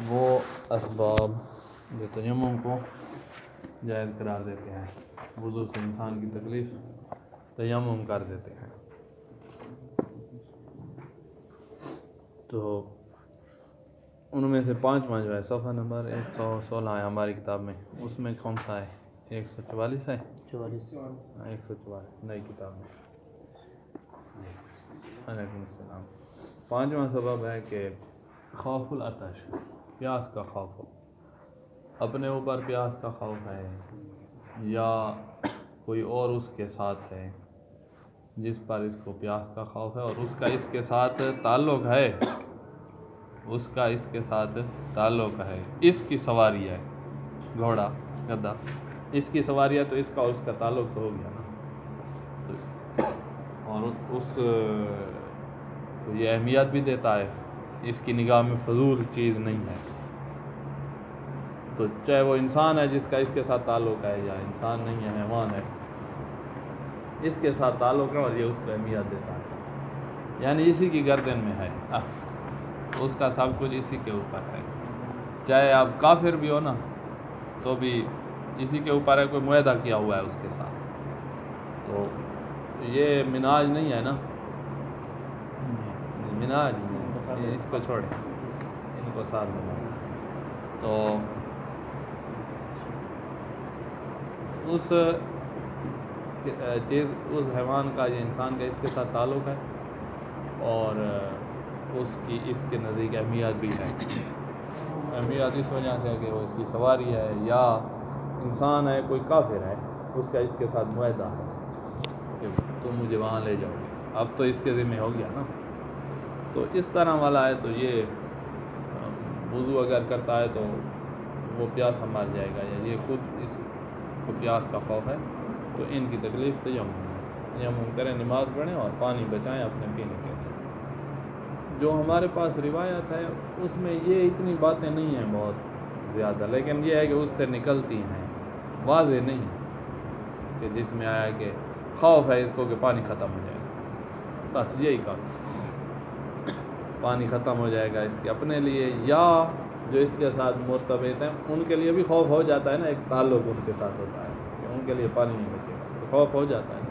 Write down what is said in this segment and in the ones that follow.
وہ اسباب جو تیمم کو جائز قرار دیتے ہیں، وضو سے انسان کی تکلیف تیمم کر دیتے ہیں، تو ان میں سے 5 جو ہے صفحہ نمبر 116 ہے ہماری کتاب میں، اس میں کون سا ہے؟ 144 ہے، 144 نئی کتاب میں۔ علیکم السلام۔ 5واں سبب ہے کہ خوف العطش، پیاس کا خوف ہو، اپنے اوپر پیاس کا خوف ہے یا کوئی اور اس کے ساتھ ہے جس پر اس کو پیاس کا خوف ہے اور اس کا اس کے ساتھ تعلق ہے، اس کا اس کے ساتھ تعلق ہے، اس کی سواری ہے، گھوڑا گدھا اس کی سواری ہے، تو اس کا اور اس کا تعلق تو ہو گیا نا، اور اس یہ اہمیت بھی دیتا ہے، اس کی نگاہ میں فضول چیز نہیں ہے، تو چاہے وہ انسان ہے جس کا اس کے ساتھ تعلق ہے یا انسان نہیں ہے، حیوان ہے، اس کے ساتھ تعلق ہے اور یہ اس کو اہمیت دیتا ہے، یعنی اسی کی گردن میں ہے، اس کا سب کچھ اسی کے اوپر ہے، چاہے آپ کافر بھی ہو نا تو بھی اسی کے اوپر ہے، کوئی معاہدہ کیا ہوا ہے اس کے ساتھ، تو یہ مناج نہیں ہے نا، مناج اس کو چھوڑیں، ان کو ساتھ لگا، تو اس چیز اس حیوان کا یا انسان کا اس کے ساتھ تعلق ہے اور اس کی اس کے نزدیک اہمیت بھی ہے، اہمیت اس وجہ سے ہے کہ وہ اس کی سواری ہے، یا انسان ہے کوئی کافر ہے، اس کا اس کے ساتھ معاہدہ ہے کہ تم مجھے وہاں لے جاؤ گے، اب تو اس کے ذمہ ہو گیا نا، تو اس طرح والا ہے، تو یہ وضو اگر کرتا ہے تو وہ پیاسا مر جائے گا، یا یہ خود اس کو پیاس کا خوف ہے، تو ان کی تکلیف تیمم کریں، نماز پڑھیں اور پانی بچائیں اپنے پینے کے لیے۔ جو ہمارے پاس روایت ہے اس میں یہ اتنی باتیں نہیں ہیں بہت زیادہ، لیکن یہ ہے کہ اس سے نکلتی ہیں، واضح نہیں ہے کہ جس میں آیا کہ خوف ہے اس کو کہ پانی ختم ہو جائے گا، بس یہی کہا، پانی ختم ہو جائے گا اس کے اپنے لیے، یا جو اس کے ساتھ مرتبط ہیں ان کے لیے بھی خوف ہو جاتا ہے نا، ایک تعلق ان کے ساتھ ہوتا ہے کہ ان کے لیے پانی نہیں بچے گا، تو خوف ہو جاتا ہے،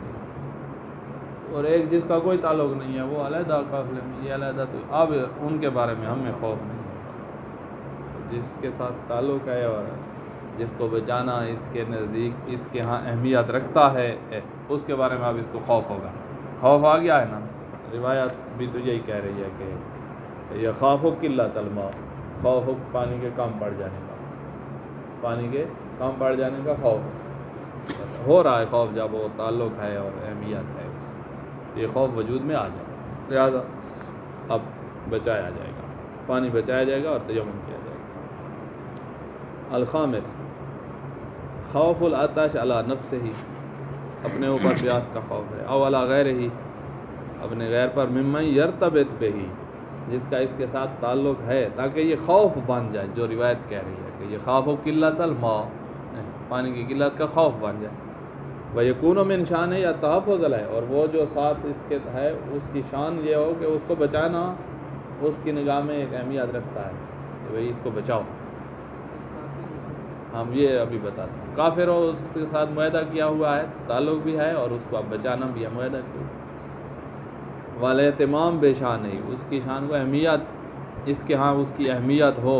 اور ایک جس کا کوئی تعلق نہیں ہے وہ علیحدہ قافلے میں، یہ علیحدہ، تو اب ان کے بارے میں ہمیں خوف نہیں ہوگا، تو جس کے ساتھ تعلق ہے اور جس کو بچانا اس کے نزدیک اس کے ہاں اہمیت رکھتا ہے، اس کے بارے میں اب اس کو خوف ہوگا، خوف آ گیا ہے نا، روایت بھی تو یہی کہہ رہی ہے کہ یہ خوف قلت الماء، خوف پانی کے کم پڑ جانے کا، پانی کے کم پڑ جانے کا خوف ہو رہا ہے، خوف جب وہ تعلق ہے اور اہمیت ہے اس میں، یہ خوف وجود میں آ جائے، لہذا اب بچایا جائے گا، پانی بچایا جائے گا اور تیمم کیا جائے گا۔ الخامس، خوف العطش علی نفسہ، اپنے اوپر پیاس کا خوف ہے، او علی غیرہ، اپنے غیر پر، ممن یرتبط بہ، جس کا اس کے ساتھ تعلق ہے، تاکہ یہ خوف بن جائے، جو روایت کہہ رہی ہے کہ یہ خوف قلت الماء، پانی کی قلت کا خوف بن جائے، وَيَكُونُ مِنْ شَانِهِ یا تحفظ ہے، اور وہ جو ساتھ اس کے ہے اس کی شان یہ ہو کہ اس کو بچانا اس کی نگاہ میں ایک اہمیت رکھتا ہے کہ بھئی اس کو بچاؤ، ہم یہ ابھی بتاتے ہیں، کافر ہو اس کے ساتھ معاہدہ کیا ہوا ہے، تعلق بھی ہے اور اس کو اب بچانا بھی ہے، معاہدہ کیا، والاہتمام بے شان ہے، اس کی شان کو اہمیت، اس کے ہاں اس کی اہمیت ہو،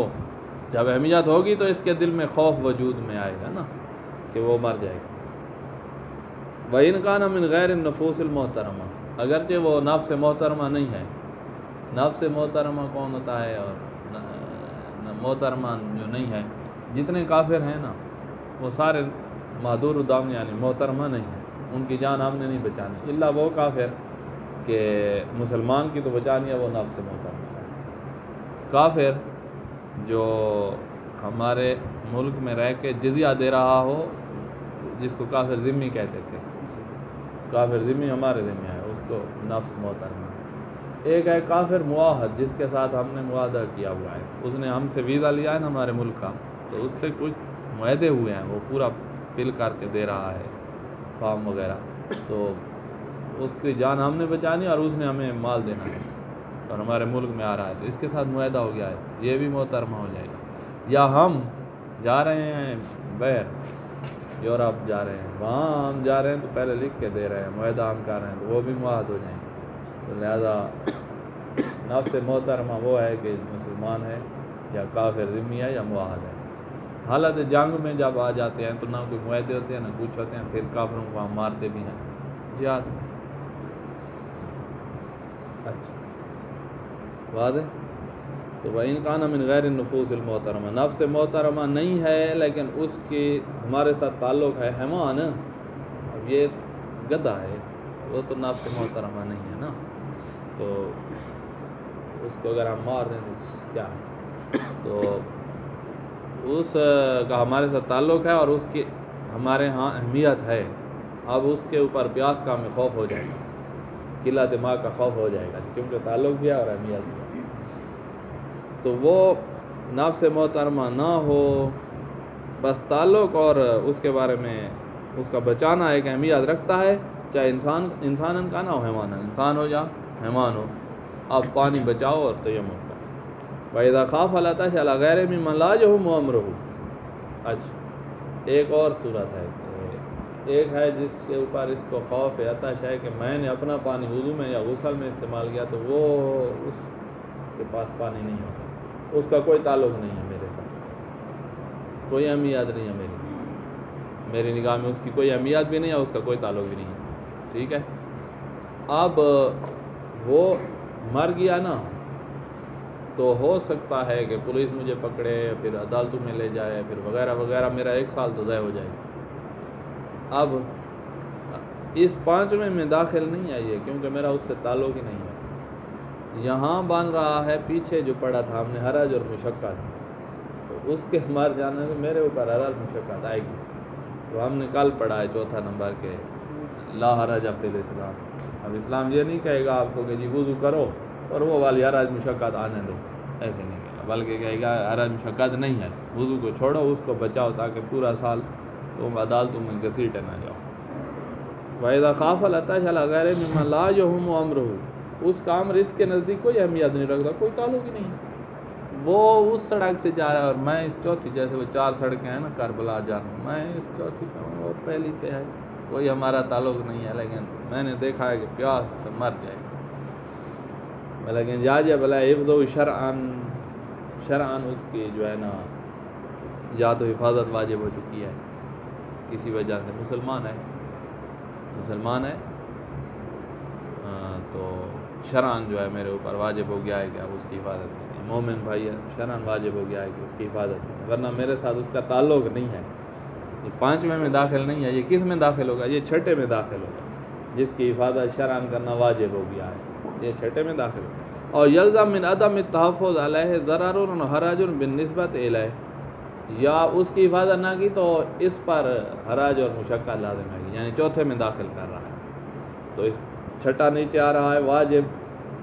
جب اہمیت ہوگی تو اس کے دل میں خوف وجود میں آئے گا نا کہ وہ مر جائے گا۔ وَإِنْ كَانَ مِنْ غَيْرِ النُّفُوسِ الْمُحْتَرَمَةِ، اگرچہ وہ نفس محترمہ نہیں ہے، نفس محترمہ کون ہوتا ہے اور محترمہ جو نہیں ہے، جتنے کافر ہیں نا وہ سارے معذور الدم یعنی محترمہ نہیں ہیں، ان کی جان ہم نے نہیں بچانی، الا وہ کافر کہ مسلمان کی تو بچانی ہے، وہ نفس محترمہ ہے، کافر جو ہمارے ملک میں رہ کے جزیہ دے رہا ہو، جس کو کافر ذمی کہتے تھے، کافر ذمی ہمارے ذمہ ہے، اس کو نفس محترمہ ہے۔ ایک ہے کافر معاہد، جس کے ساتھ ہم نے معاہدہ کیا ہوا ہے، اس نے ہم سے ویزا لیا ہے نا ہمارے ملک کا، تو اس سے کچھ معاہدے ہوئے ہیں، وہ پورا فل کر کے دے رہا ہے فارم وغیرہ، تو اس کی جان ہم نے بچانی اور اس نے ہمیں مال دینا ہے، اور ہمارے ملک میں آ رہا ہے تو اس کے ساتھ معاہدہ ہو گیا ہے، یہ بھی محترمہ ہو جائے گا۔ یا ہم جا رہے ہیں بیر یورپ جا رہے ہیں، وہاں ہم جا رہے ہیں تو پہلے لکھ کے دے رہے ہیں، معاہدہ ہم کر رہے ہیں تو وہ بھی معاہد ہو جائیں گے۔ تو لہذا نفس محترمہ وہ ہے کہ مسلمان ہے یا کافر ذمہ ہے یا معاہد ہے۔ حالت جنگ میں جب آ جاتے ہیں تو نہ کوئی معاہدے ہوتے ہیں نہ کچھ ہوتے ہیں، پھر کافروں کو ہم مارتے بھی ہیں جہاد۔ اچھا واضح؟ تو وَإِنْ كَانَ مِنْ غَيْرِ النُّفُوسِ الْمُحْتَرَمَةِ، نفس محترمہ نہیں ہے لیکن اس کی ہمارے ساتھ تعلق ہے، حیوان، اب یہ گدھا ہے وہ تو نفس محترمہ نہیں ہے نا، تو اس کو اگر ہم مار دیں تو کیا ہے؟ تو اس کا ہمارے ساتھ تعلق ہے اور اس کی ہمارے ہاں اہمیت ہے، اب اس کے اوپر پیاس کا ہمیں خوف ہو جائے گا، قلہ دماغ کا خوف ہو جائے گا کیونکہ تعلق بھی ہے اور اہمیت بھی ہے۔ تو وہ نفس محترمہ نہ ہو، بس تعلق اور اس کے بارے میں اس کا بچانا ایک اہمیت رکھتا ہے، چاہے انسان کا نہ ہو، حیوان انسان ہو یا حیوان ہو، اب پانی بچاؤ اور تیمم کرو۔ وَإِذَا خَافَ الْعَطَشَ عَلَى غَيْرِ مِمَّنْ لَا يَحُمُّ أَمْرُهُ۔ اچھا ایک اور صورت ہے کہ ایک ہے جس کے اوپر اس کو خوف ہے، عطش ہے کہ میں نے اپنا پانی وضو میں یا غسل میں استعمال کیا تو وہ اس کے پاس پانی نہیں ہوگا، اس کا کوئی تعلق نہیں ہے میرے ساتھ، کوئی اہمیت نہیں ہے میری نگاہ میں، اس کی کوئی اہمیت بھی نہیں ہے، اس کا کوئی تعلق بھی نہیں ہے، ٹھیک ہے۔ اب وہ مر گیا نا تو ہو سکتا ہے کہ پولیس مجھے پکڑے، پھر عدالتوں میں لے جائے، پھر وغیرہ وغیرہ، میرا 1 سال تو ضائع ہو جائے گا۔ اب اس 5ویں میں داخل نہیں ہے یہ، کیونکہ میرا اس سے تعلق ہی نہیں ہے۔ یہاں بن رہا ہے پیچھے جو پڑا تھا ہم نے حرج اور مشقت، تو اس کے مر جانے سے میرے اوپر حرج مشقت آئے گی، تو ہم نے کل پڑھا ہے 4تھا نمبر کے لا حرج فی الاسلام۔ اب اسلام یہ نہیں کہے گا آپ کو کہ جی وضو کرو اور وہ والی حرج مشقت آنے دو، ایسے نہیں کہے گا، بلکہ کہے گا حرج مشقت نہیں ہے، وضو کو چھوڑو، اس کو بچاؤ تاکہ پورا سال تم عدالتوں میں گھسیٹے نہ جاؤ۔ وَإِذَا خَافَ الْعَطَشَ عَلَى غَيْرِ مِمَّنْ لَا يَحُمُّ أَمْرُهُ، اس کا امر اس کے نزدیک کوئی اہمیت نہیں رکھتا، کوئی تعلق ہی نہیں ہے، وہ اس سڑک سے جا رہا ہے اور میں اس چوتھی، جیسے وہ 4 سڑکیں ہیں نا کربلا جانا، میں اس چوتھی پہ ہوں، وہ پہلی پہ ہے، کوئی ہمارا تعلق نہیں ہے، لیکن میں نے دیکھا ہے کہ پیاس سے مر جائے گا، لیکن یاجب علیہ حفظ شرعاً اس کی جو ہے نا یا تو حفاظت واجب ہو چکی ہے کسی وجہ سے، مسلمان ہے تو شرعاً جو ہے میرے اوپر واجب ہو گیا ہے کہ اب اس کی حفاظت کریں، مومن بھائی ہے، شرعاً واجب ہو گیا ہے کہ اس کی حفاظت کریں، ورنہ میرے ساتھ اس کا تعلق نہیں ہے، یہ 5ویں میں داخل نہیں ہے، یہ کس میں داخل ہوگا؟ یہ 6 میں داخل ہوگا، جس کی حفاظت شرعاً کرنا واجب ہو گیا ہے، یہ 6 میں داخل ہوگا۔ اور یلزم من عدم التحفظ علیہ ضرر و حرج بالنسبت الیہ، یا اس کی حفاظت نہ کی تو اس پر حرج اور مشقت لازم ہے، یعنی 4 میں داخل کر رہا ہے، تو اس 6 نیچے آ رہا ہے واجب،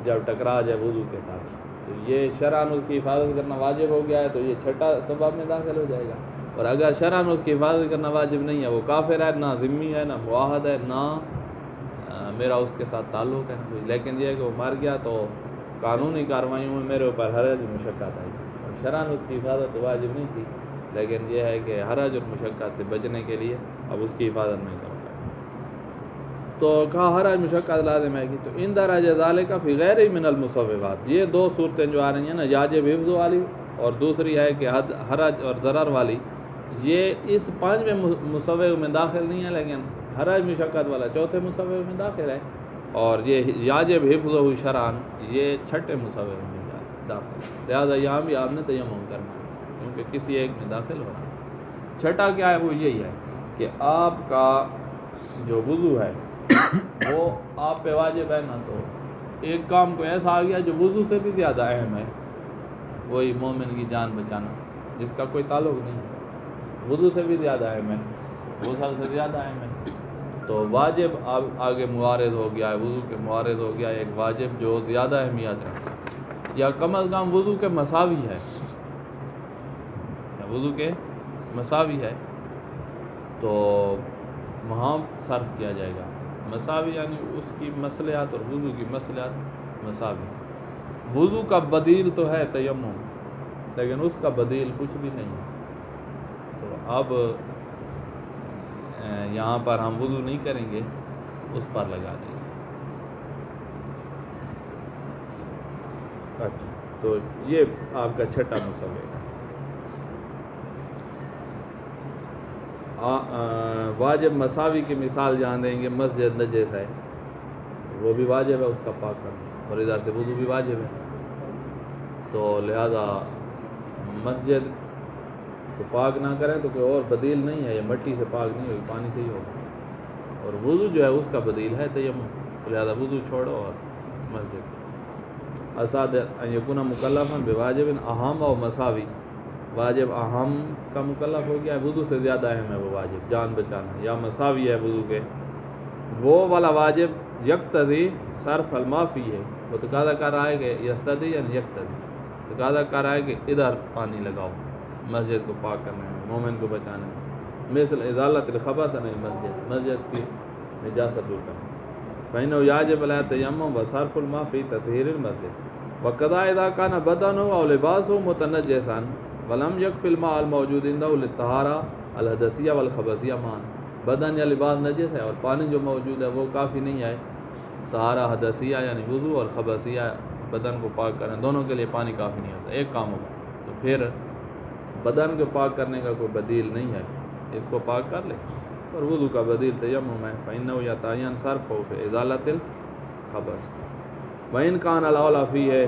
جب ٹکرا جائے وضو کے ساتھ تو یہ شرعاً اس کی حفاظت کرنا واجب ہو گیا ہے، تو یہ 6 سبب میں داخل ہو جائے گا۔ اور اگر شرعاً اس کی حفاظت کرنا واجب نہیں ہے، وہ کافر ہے، نہ ذمی ہے، نہ معاہد ہے، نہ میرا اس کے ساتھ تعلق ہے، لیکن یہ ہے کہ وہ مر گیا تو قانونی کارروائیوں میں میرے اوپر حرج اور مشقت آئی، اور شرعاً اس کی حفاظت تو واجب نہیں تھی، لیکن یہ ہے کہ حرج اور مشقت سے بچنے کے لیے اب اس کی حفاظت نہیں کروں گا، تو کہا حرج مشقت لازم ہے گی۔ تو ان درج ذالک فی غیر من المصوبات، یہ 2 صورتیں جو آ رہی ہیں نا، یاجب حفظ والی اور دوسری ہے کہ حرج اور ضرر والی، یہ اس 5ویں مصوب میں داخل نہیں ہے، لیکن حرج مشقت والا 4 مصوب میں داخل ہے، اور یہ یاجب حفظ شرعاً یہ 6 مصوب میں داخل ہے، لہٰذا یہاں بھی آپ نے تیمم کرنا ہے کیونکہ کسی ایک میں داخل ہو رہا ہے۔ 6 کیا ہے؟ وہ یہی ہے کہ آپ کا جو وضو ہے وہ آپ پہ واجب ہے نا، تو ایک کام کو ایسا آ گیا جو وضو سے بھی زیادہ اہم ہے، وہی مومن کی جان بچانا، جس کا کوئی تعلق نہیں ہے، وضو سے بھی زیادہ اہم ہے، غسل سے زیادہ اہم ہے، تو واجب آگے معارض ہو گیا ہے، وضو کے معارض ہو گیا ہے ایک واجب جو زیادہ اہمیت ہے، یا کم از کم وضو کے مساوی ہے، وضو کے مساوی ہے، تو وہاں صرف کیا جائے گا، مساوی یعنی اس کی مصلحت اور وضو کی مصلحت مساوی، وضو کا بدیل تو ہے تیمم، لیکن اس کا بدیل کچھ بھی نہیں ہے۔ تو اب یہاں پر ہم وضو نہیں کریں گے، اس پر لگا دیں گے۔ اچھا، تو یہ آپ کا چھٹا مسئلہ ہے۔ واجب مساوی کی مثال جان دیں گے، مسجد نجس ہے، وہ بھی واجب ہے اس کا پاک کرنا، اور ادھر سے وضو بھی واجب ہے، تو لہذا مسجد کو پاک نہ کریں تو کوئی اور بدیل نہیں ہے، یہ مٹی سے پاک نہیں ہوگی، پانی سے ہی ہوگا، اور وضو جو ہے اس کا بدیل ہے تیمم، تو لہذا وضو چھوڑو اور مسجد۔ اساد ان یکون مکلفا بواجب اہم و مساوی، واجب اہم کا مکلف ہو گیا ہے، وضو سے زیادہ اہم ہے وہ واجب، جان بچانا، یا مساوی ہے وضو کے، وہ والا واجب یقتضی صرف المافی ہے، وہ تقاضا کر رہا ہے کہ یستدی یعنی یقتضی، تقاضا کر رہا ہے کہ ادھر پانی لگاؤ مسجد کو پاک کرنے میں، مومن کو بچانے میں، مثل ازالت الخبث عن المسجد، مسجد کی نجاست دور کرنا، فإنه يجب على التيمم وصرف الماء في تطهير المسجد، وكذا إذا كان بدنه أو لباسه متنجسا ولم يكف الماء الموجود عنده للطهارة الحدثية والخبثية معا، بدن یا لباس نجس ہے اور پانی جو موجود ہے وہ کافی نہیں ہے طہارہ حدثیہ یعنی وضو اور خبثیہ بدن کو پاک کرنے، دونوں کے لیے پانی کافی نہیں ہوتا، ایک کام ہوگا، تو پھر بدن کو پاک کرنے کا کوئی بدیل نہیں ہے، اس کو پاک کر لے، اور وضو کا بدیل تیمم ہے، فإنه يتعین صرفه في ازالۃ الخبث وإن كان الأولیٰ فی ہے۔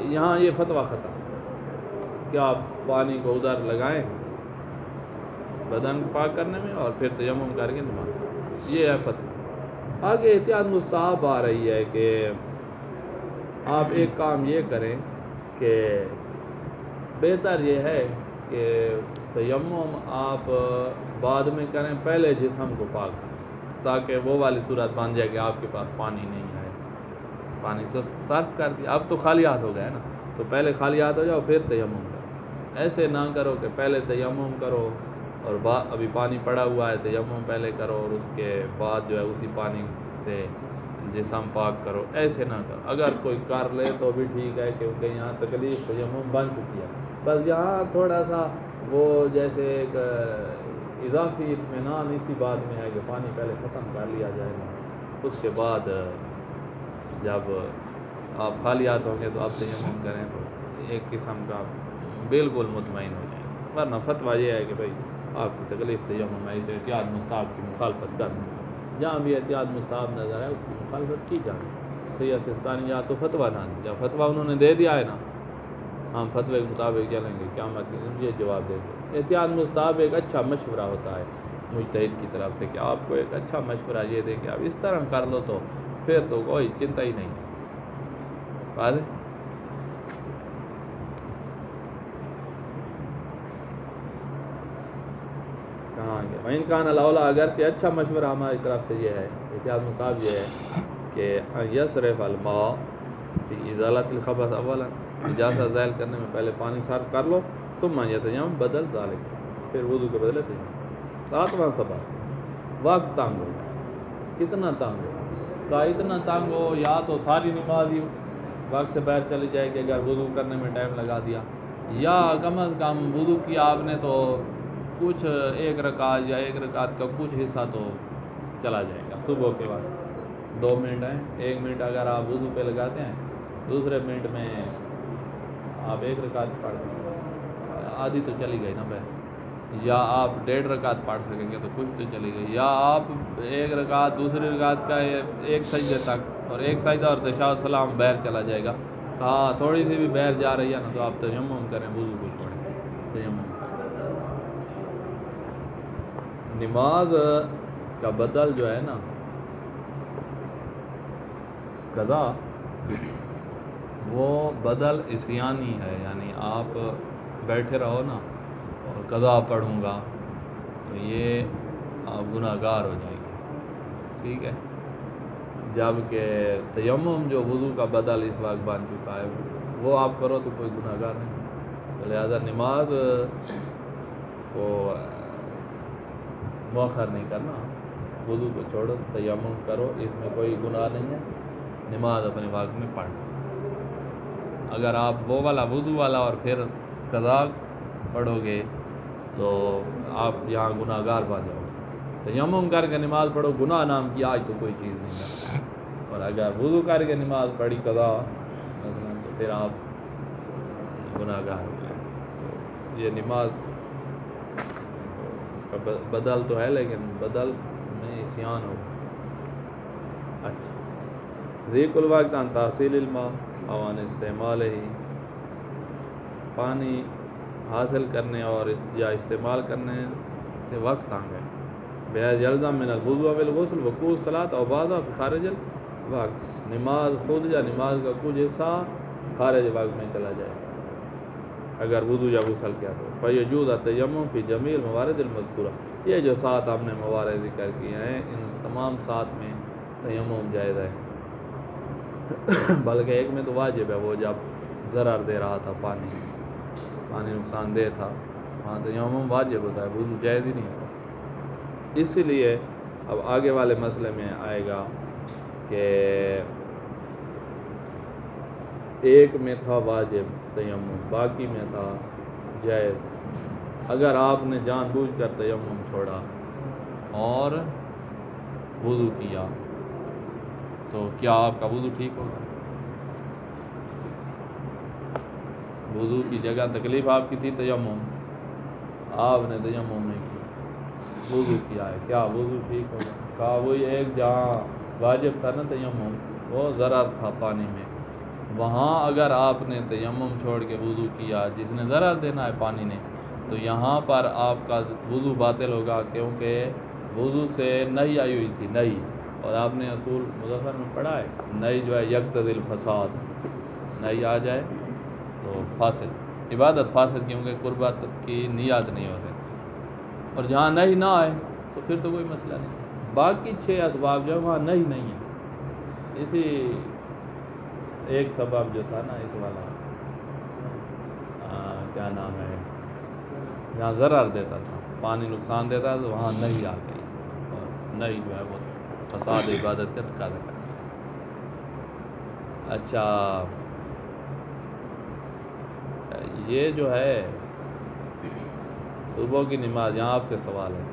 یہاں یہ فتویٰ خطا کہ آپ پانی کو ادھر لگائیں بدن پاک کرنے میں اور پھر تیمم کر کے نماز، یہ ہے فتویٰ۔ آگے احتیاط مستحب آ رہی ہے کہ آپ ایک کام یہ کریں کہ بہتر یہ ہے کہ تیمم آپ بعد میں کریں، پہلے جسم کو پاک کریں، تاکہ وہ والی صورت بن جائے کہ آپ کے پاس پانی نہیں ہے، پانی تو صرف کر دیا، اب تو خالی ہاتھ ہو گئے نا، تو پہلے خالی ہاتھ ہو جاؤ پھر تیمم کرو، ایسے نہ کرو کہ پہلے تیمم کرو اور ابھی پانی پڑا ہوا ہے تیمم پہلے کرو اور اس کے بعد جو ہے اسی پانی سے جسم پاک کرو، ایسے نہ کرو۔ اگر کوئی کر لے تو بھی ٹھیک ہے کیونکہ یہاں تکلیف تیمم بن چکی ہے، بس یہاں تھوڑا سا وہ جیسے ایک اضافی اطمینان اسی بات میں ہے کہ پانی پہلے ختم کر لیا جائے گا، اس کے بعد جب آپ خالی ہاتھ ہوں گے تو آپ تیمم کریں تو ایک قسم کا بالکل مطمئن ہو جائیں گے، ورنہ فتویٰ یہ ہے کہ بھائی آپ کی تکلیف تیمم ہے، اسے احتیاط مستحب کی مخالفت کر، جہاں بھی احتیاط مستحب نظر ہے اس کی مخالفت کی جائے۔ سیاح سستانی یا تو فتویٰ نہ دیں، جب فتویٰ انہوں نے دے دیا ہے نا ہم فتوے کے مطابق چلیں گے، قیامت کے دن یہ جواب دے دیں۔ احتیاط مستحب ایک اچھا مشورہ ہوتا ہے مجتہد کی طرف سے کہ آپ کو ایک اچھا مشورہ یہ دیں کہ آپ اس طرح کر لو تو پھر تو کوئی چنتا ہی نہیں، بات ہے۔ کہاں گیا وَإِنْ كَانَ الْأَوْلَىٰ، اگرچہ اچھا مشورہ ہماری طرف سے یہ ہے، احتیاط مستحب یہ ہے کہ يصرف الماء فی ازالۃ الخبث اولا، نجاست زائل کرنے میں پہلے پانی صرف کر لو، ثم یتیمم بدل ذالک، پھر وضو کے بدلے تیمم۔ ساتواں سبب وقت تنگ ہو، کتنا تنگ ہو، کا اتنا تنگ ہو یا تو ساری نماز ہی وقت سے باہر چلی جائے کہ اگر وضو کرنے میں ٹائم لگا دیا، یا کم از کم وضو کیا آپ نے تو کچھ ایک رکعت یا ایک رکعت کا کچھ حصہ تو چلا جائے گا، صبح کے وقت 2 منٹ ہیں، 1 منٹ اگر آپ وضو پہ لگاتے ہیں، دوسرے منٹ میں آپ ایک رکعت پڑھ سکتے ہیں، آدھی تو چلی گئی نا بہر، یا آپ 1.5 رکعت پڑھ سکیں گے تو کچھ تو چلی گئی، یا آپ ایک رکعت دوسری رکعت کا ایک سجدے تک اور ایک سجدہ اور تشہد سلام بہر چلا جائے گا، ہاں تھوڑی سی بھی بہر جا رہی ہے نا تو آپ تیمم کریں، وضو کو چھوڑیں، تیمم۔ نماز کا بدل جو ہے نا قضا، وہ بدل عصیانی ہے، یعنی آپ بیٹھے رہو نا اور قضا پڑھوں گا تو یہ آپ گناہ گار ہو جائیں گے، ٹھیک ہے، جبکہ تیمم جو وضو کا بدل اس وقت بن چکا ہے وہ آپ کرو تو کوئی گناہ گار نہیں، تو لہذا نماز کو مؤخر نہیں کرنا، وضو کو چھوڑو تیمم کرو، اس میں کوئی گناہ نہیں ہے، نماز اپنے وقت میں پڑھ لو۔ اگر آپ وہ والا وضو والا اور پھر قضا پڑھو گے تو آپ یہاں گناہ گار بن جاؤ گے۔ تیمم کر کے نماز پڑھو، گناہ نام کی آج تو کوئی چیز نہیں ہے، اور اگر وضو کر کے نماز پڑھی قضا تو پھر آپ گناہ گار ہو گئے۔ تو یہ نماز کا بدل تو ہے، لیکن بدل میں عصیان ہو۔ اچھا، ذیق الوقت عن تحصیل الماء او عن استعمال ہی، پانی حاصل کرنے اور یا استعمال کرنے سے وقت آ گئے، بحیث یلزم من الوضوء والغسل وقوع الصلاۃ او بعضا خارج الوقت، نماز خود یا نماز کا کچھ حصہ خارج وقت میں چلا جائے اگر وضو یا غسل کیا تو فیجوز التیمم فی جمیع الموارد المذکورہ، یہ جو 7 ہم نے موارد ذکر کیے ہیں ان تمام 7 میں تیمم جائز ہے، بلکہ ایک میں تو واجب ہے، وہ جب ضرر دے رہا تھا، پانی نقصان دہ تھا، وہاں تیمم واجب ہوتا ہے، وضو جائز ہی نہیں ہوتا۔ اسی لیے اب آگے والے مسئلے میں آئے گا کہ ایک میں تھا واجب تیمم، باقی میں تھا جائز، اگر آپ نے جان بوجھ کر تیمم چھوڑا اور وضو کیا تو کیا آپ کا وضو ٹھیک ہوگا؟ وضو کی جگہ تکلیف آپ کی تھی تیمم، آپ نے تیمم نہیں کیا، وضو کیا ہے، کیا وضو ٹھیک ہوگا؟ کہا وہی ایک جہاں واجب تھا نا تیمم، وہ ضرر تھا پانی میں، وہاں اگر آپ نے تیمم چھوڑ کے وضو کیا جس نے ضرر دینا ہے پانی نے، تو یہاں پر آپ کا وضو باطل ہوگا، کیونکہ وضو سے نہی آئی ہوئی تھی، نہی، اور آپ نے اصول مظفر میں پڑھا ہے نہی جو ہے یقتضی الفساد، نہی آ جائے تو فاسد، عبادت فاسد، کیونکہ قربت کی نیت نہیں ہو رہی، اور جہاں نہی نہ آئے تو پھر تو کوئی مسئلہ نہیں، باقی 6 اسباب جو وہاں نہی نہیں ہے، اسی ایک سبب جو تھا نا اس والا کیا نام ہے، جہاں ضرر دیتا تھا، پانی نقصان دیتا تو وہاں نہی آ گئی، اور نہی جو ہے وہ فساد عبادت کا تقاضا کرتی ہے۔ اچھا، یہ جو ہے صبح کی نماز، یہاں آپ سے سوال ہے،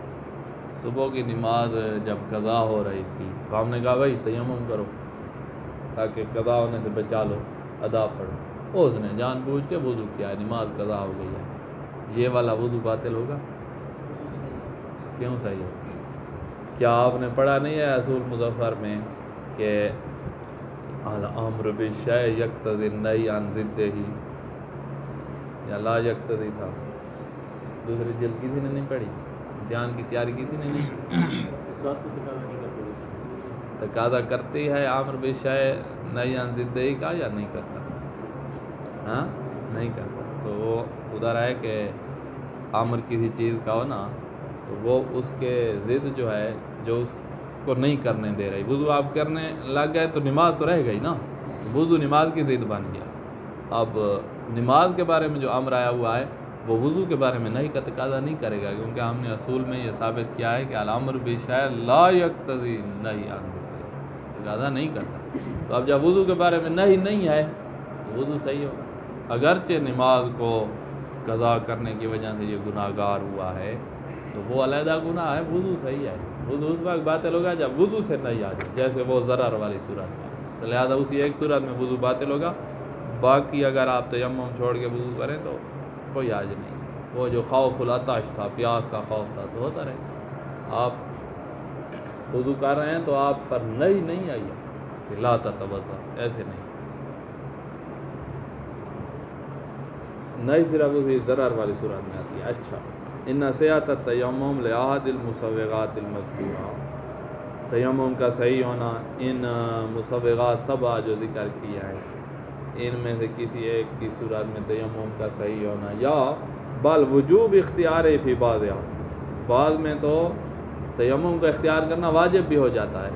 صبح کی نماز جب قضا ہو رہی تھی تو ہم نے کہا بھائی تیمم کرو تاکہ قضا ہونے سے بچا لو، ادا پڑھو، اس نے جان بوجھ کے وضو کیا ہے، نماز قضا ہو گئی ہے، یہ والا وضو باطل ہوگا؟ کیوں صحیح ہوگا؟ کیا آپ نے پڑھا نہیں ہے اصول مظفر میں کہ الامر بالشیء یقتضی النہی عن ضدہ، یا لا یقتضی تھا، دوسری جلد کسی نے نہیں پڑھی، امتحان کی تیاری کسی نے نہیں، اس بات کو تقاضا کرتی ہے امر بالشیء نہی عن ضدہ کا یا نہیں کرتا؟ ہاں نہیں کرتا، تو وہ ادھر ہے کہ امر کسی چیز کا ہو نا تو وہ اس کے ضد جو ہے جو اس کو نہیں کرنے دے رہی، وضو آپ کرنے لگ گئے تو نماز تو رہ گئی نا، تو وضو نماز کی ضد بن گیا، اب نماز کے بارے میں جو امر آیا ہوا ہے وہ وضو کے بارے میں نہیں کا تقاضا نہیں کرے گا، کیونکہ ہم نے اصول میں یہ ثابت کیا ہے کہ الامر بالشیء لا یقتضی النہی عن ضدہ، تقاضا نہیں کرتا، تو اب جب وضو کے بارے میں نہی نہیں ہے تو وضو صحیح ہوگا، اگرچہ نماز کو قضا کرنے کی وجہ سے یہ گناہ گار ہوا ہے تو وہ علیحدہ گناہ ہے، وضو صحیح ہے، وضو اس وقت باطل ہوگا جب وضو سے نہیں آ جائے، جیسے وہ ضرر والی صورت میں، تو لہٰذا اسی ایک صورت میں وضو باطل ہوگا، باقی اگر آپ تیمم چھوڑ کے وضو کریں تو کوئی حرج نہیں، وہ جو خوف العطش تھا، پیاس کا خوف تھا تو ہوتا رہے، آپ وضو کر رہے ہیں تو آپ پر نہی نہیں آئی ہے کہ لا تتوضا، ایسے نہیں، نہی صرف اسی ضرر والی صورت میں آتی ہے۔ اچھا، ان صحت التیمم لأحد المسوغات المذکورہ، تیمم کا صحیح ہونا ان مسوغات 7 جو ذکر کیا ہے ان میں سے کسی ایک کی صورت میں تیمم کا صحیح ہونا، یا بل وجوب اختیار فی بعضھا، بعض میں تو تیمم کا اختیار کرنا واجب بھی ہو جاتا ہے،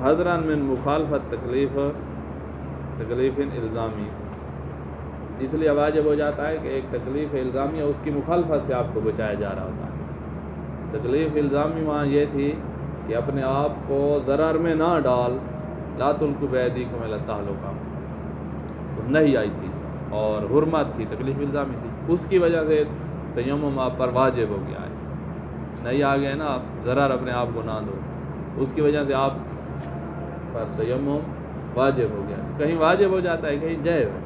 حذرا من مخالفت تکلیف الزامی، اس لیے واجب ہو جاتا ہے کہ ایک تکلیف الزامی ہے، اس کی مخالفت سے آپ کو بچایا جا رہا ہوتا ہے، تکلیف الزامی وہاں یہ تھی کہ اپنے آپ کو ضرر میں نہ ڈال، لا تلقوا بأیدیکم الی التہلکہ، تو نہیں آئی تھی اور حرمت تھی، تکلیف الزامی تھی، اس کی وجہ سے تیمم آپ پر واجب ہو گیا ہے. نہیں آ گئے نا آپ، ضرر اپنے آپ کو نہ دو، اس کی وجہ سے آپ پر تیمم واجب ہو گیا. کہیں واجب ہو جاتا ہے، کہیں جائز ہے.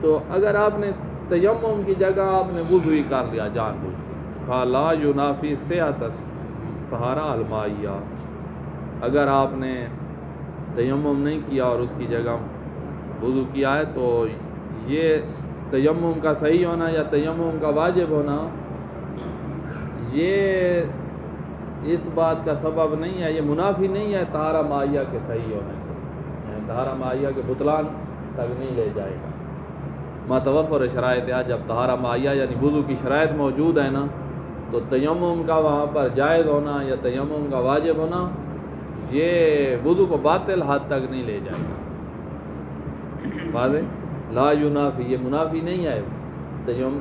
تو اگر آپ نے تیمم کی جگہ آپ نے وضو ہی کر لیا جان بوجھ کے، فَلَا يُنَافِي صِحَّةَ الطَّہَارَۃِ الْمَائِیَّہ، اگر آپ نے تیمم نہیں کیا اور اس کی جگہ وضو کیا ہے تو یہ تیمم کا صحیح ہونا یا تیمم کا واجب ہونا یہ اس بات کا سبب نہیں ہے، یہ منافی نہیں ہے طہارہ مائیہ کے صحیح ہونے سے، یعنی طہارہ مائیہ کے بطلان تک نہیں لے جائے گا. متوفر شرائط ہے، جب طہارہ مائیہ یعنی وضو کی شرائط موجود ہے نا، تو تیمم کا وہاں پر جائز ہونا یا تیمم کا واجب ہونا یہ وضو کو باطل حد تک نہیں لے جائے گا. واضح؟ لا ینافی، یہ منافی نہیں ہے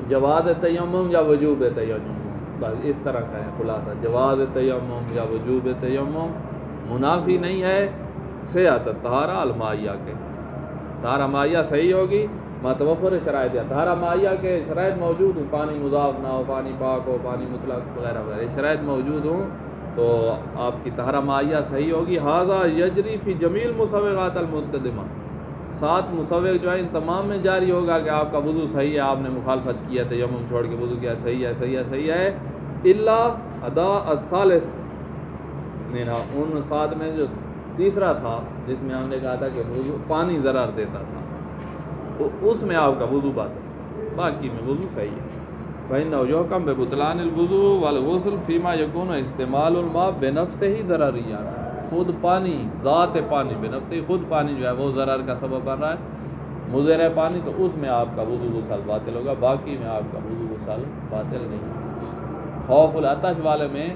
جواز تیمم یا وجوب تیمم، بس اس طرح کا ہے خلاصہ. جواز تیمم یا وجوب تیمم منافی نہیں ہے صحت طہارہ المائیہ کے. طہارہ مائیہ صحیح ہوگی متوفر شرائط ہے، طہارہ مائیہ کے شرائط موجود ہوں، پانی مضاف نہ ہو، پانی پاک ہو، پانی مطلق وغیرہ وغیرہ شرائط موجود ہوں تو آپ کی طہارہ مائیہ صحیح ہوگی. ھذا یجری فی جمیع المسوغات المتقدمہ، 7 مسوغ جو ہے ان تمام میں جاری ہوگا کہ آپ کا وضو صحیح ہے، آپ نے مخالفت کیا، تیمم چھوڑ کے وضو کیا، صحیح ہے صحیح ہے صحیح ہے، الا ادا الثالث، ان 7 میں جو تیسرا تھا جس میں ہم نے کہا تھا کہ وضو پانی ضرر دیتا تھا، تو اس میں آپ کا وضو باطل، باقی میں وضو صحیح ہے. فإنه يحكم ببطلان الوضوء والغسل فيما يكون استعمال الماء بنفسه ضرريا، خود پانی، ذات پانی بنفسه، خود پانی جو ہے وہ ضرر کا سبب بن رہا ہے، مضر ہے پانی، تو اس میں آپ کا وضو غسل باطل ہوگا، باقی میں آپ کا وضو غسل باطل نہیں. خوف العطش والے میں